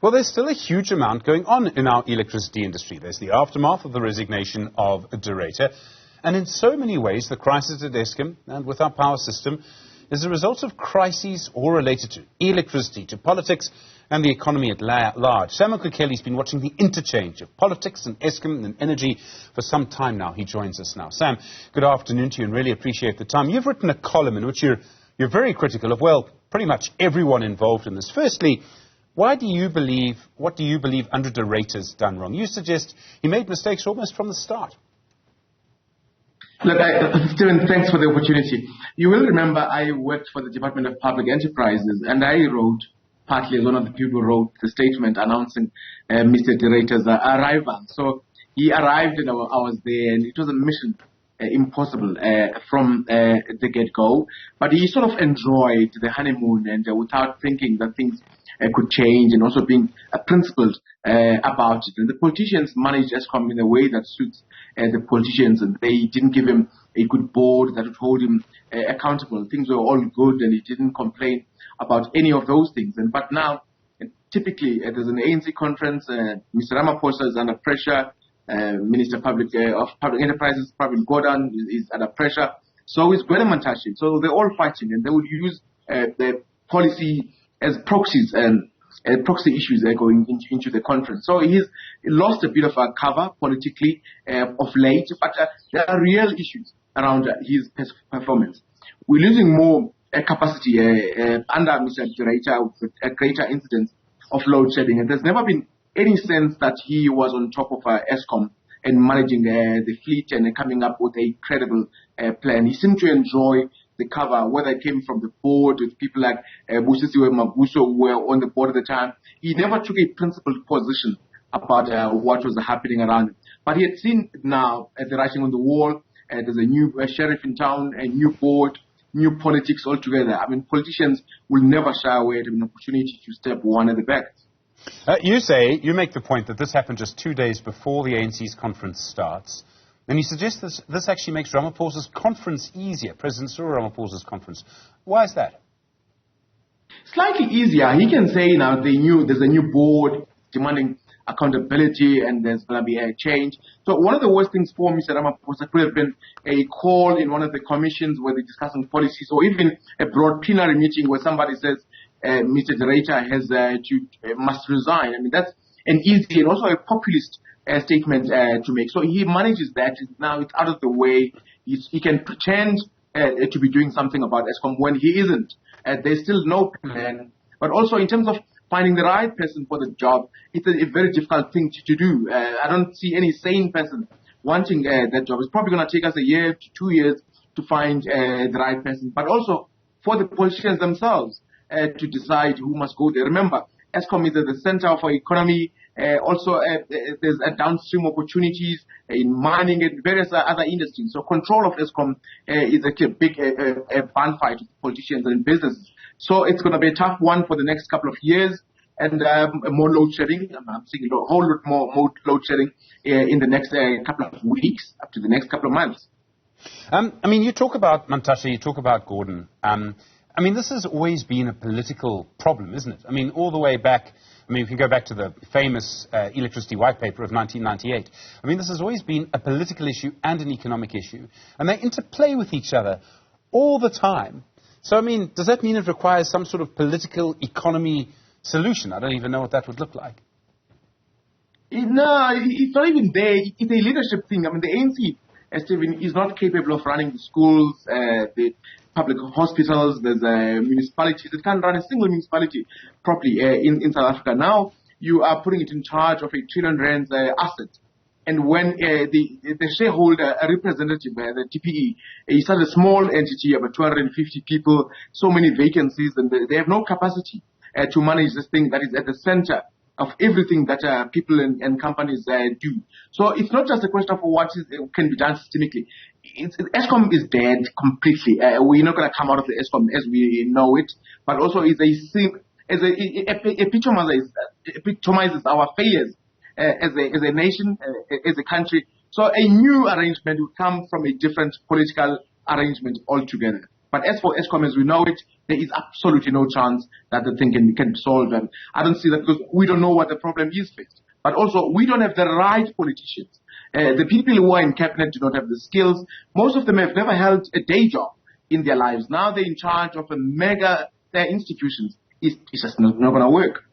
Well, there's still a huge amount going on in our electricity industry. There's the aftermath of the resignation of Ruyter. And in so many ways, the crisis at Eskom and with our power system is a result of crises all related to electricity, to politics and the economy at large. Sam Mkokeli has been watching the interchange of politics and Eskom and energy for some time now. He joins us now. Sam, good afternoon to you and really appreciate the time. You've written a column in which you're very critical of, well, pretty much everyone involved in this. Firstly, what do you believe André Ruyter's done wrong? You suggest he made mistakes almost from the start. Look, Stephen, thanks for the opportunity. You will remember I worked for the Department of Public Enterprises, and I wrote, partly as one of the people who wrote the statement announcing Mr. Ruyter's arrival. So he arrived and I was there, and it was a mission impossible from the get-go. But he sort of enjoyed the honeymoon and without thinking that things could change, and also being principled about it. And the politicians managed Eskom in a way that suits the politicians, and they didn't give him a good board that would hold him accountable. Things were all good, and he didn't complain about any of those things. But now, typically, there's an ANC conference. Mr. Ramaphosa is under pressure. Minister of Public Enterprises, Pravin Gordhan, is under pressure. So is Gwede Mantashe. So they're all fighting, and they will use the policy as proxies and proxy issues going into the conference. So he lost a bit of a cover politically of late, but there are real issues around his performance. We're losing more capacity under Mr. Ruyter with a greater incidence of load shedding, and there's never been any sense that he was on top of Eskom and managing the fleet and coming up with a credible plan. He seemed to enjoy the cover, whether it came from the board with people like Busisiwe Mabuso, who were on the board at the time. He never took a principled position about what was happening around him. But he had seen now the writing on the wall. There's a new sheriff in town, a new board, new politics altogether. I mean, politicians will never shy away at an opportunity to step one at the back. You make the point that this happened just 2 days before the ANC's conference starts. And you suggest this actually makes Ramaphosa's conference easier, President Cyril Ramaphosa's conference. Why is that? Slightly easier. He can say now there's a new board demanding accountability and there's going to be a change. So one of the worst things for Mr. Ramaphosa could have been a call in one of the commissions where they're discussing policies, or even a broad plenary meeting where somebody says Mr. Ruyter must resign. I mean, that's an easy and also a populist statement to make. So he manages that. Now it's out of the way. He can pretend to be doing something about Eskom when he isn't. There's still no plan. But also in terms of finding the right person for the job, it's a very difficult thing to do. I don't see any sane person wanting that job. It's probably going to take us a year to 2 years to find the right person. But also for the politicians themselves to decide who must go there. Remember, Eskom is at the center of our economy. Also, there's downstream opportunities in mining and various other industries. So control of Eskom is actually a big band fight with politicians and businesses. So it's going to be a tough one for the next couple of years, and more load shedding. I'm seeing a whole lot more load shedding in the next couple of weeks, up to the next couple of months. I mean, you talk about Mantashe, you talk about Gordhan. I mean, this has always been a political problem, isn't it? I mean, all the way back, we can go back to the famous electricity white paper of 1998. I mean, this has always been a political issue and an economic issue, and they interplay with each other all the time. So, I mean, does that mean it requires some sort of political economy solution? I don't even know what that would look like. No, it's not even there. It's a leadership thing. I mean, the ANC, Stephen, is not capable of running the schools, the public hospitals. There's municipalities that can't run a single municipality properly in South Africa. Now you are putting it in charge of R1 trillion asset. And when the shareholder representative, the TPE, is such a small entity, about 250 people, so many vacancies, and they have no capacity to manage this thing that is at the center of everything that people and companies do. So it's not just a question of what can be done systemically. Eskom is dead completely. We're not going to come out of the Eskom as we know it, but also epitomizes our failures as a nation, as a country. So a new arrangement will come from a different political arrangement altogether. But as for Eskom as we know it, there is absolutely no chance that the thing can be solved. And I don't see that because we don't know what the problem is fixed. But also, we don't have the right politicians. The people who are in cabinet do not have the skills. Most of them have never held a day job in their lives. Now they're in charge of a mega institutions. It's just not going to work.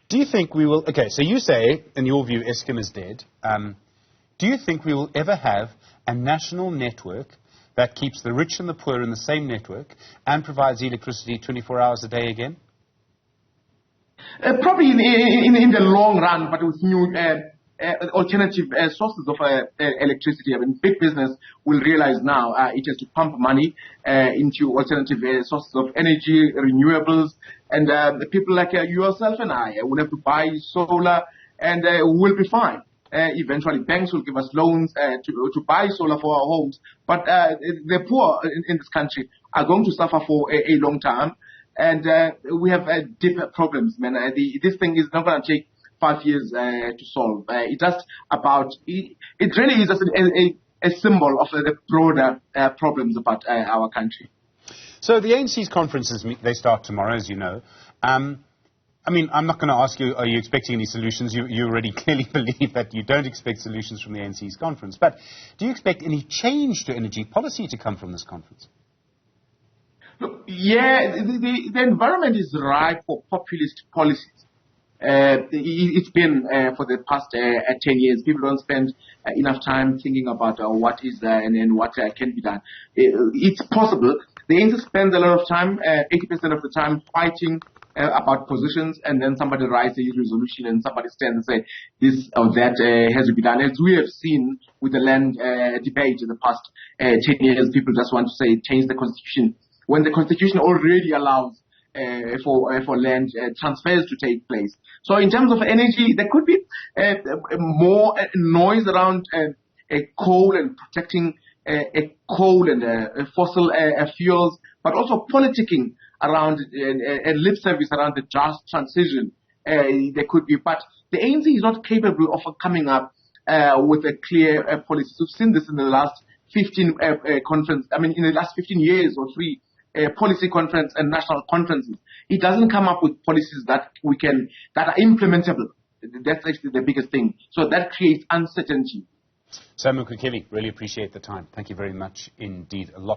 Do you think we will... Okay, so you say, in your view, Eskom is dead. Do you think we will ever have a national network that keeps the rich and the poor in the same network and provides electricity 24 hours a day again? Probably in the long run, but with new alternative sources of electricity. I mean, big business will realize now it has to pump money into alternative sources of energy, renewables, and the people like yourself and I will have to buy solar, and we'll be fine. Eventually, banks will give us loans to buy solar for our homes, but the poor in this country are going to suffer for a long time, and we have deeper problems, man. This thing is not going to take 5 years to solve. It really is just a symbol of the broader problems about our country. So the ANC's conferences, they start tomorrow, as you know. I mean, I'm not going to ask you, are you expecting any solutions? You already clearly believe that you don't expect solutions from the ANC's conference. But do you expect any change to energy policy to come from this conference? Look, yeah, the environment is ripe for populist policies. It's been for the past 10 years. People don't spend enough time thinking about what is there and what can be done. It's possible. The ANC spends a lot of time, 80% of the time, fighting about positions, and then somebody writes a resolution and somebody stands and says this or that has to be done. As we have seen with the land debate in the past 10 years, people just want to say change the constitution when the constitution already allows for land transfers to take place. So in terms of energy, there could be more noise around coal and protecting coal and fossil fuels, but also politicking around lip service around the just transition. There could be, but the ANC is not capable of coming up with a clear policy. We've seen this in the last 15 in the last 15 years or three. Policy conference and national conferences. It doesn't come up with policies that are implementable. That's actually the biggest thing. So that creates uncertainty. Sam Mkokeli, really appreciate the time. Thank you very much indeed. A lot.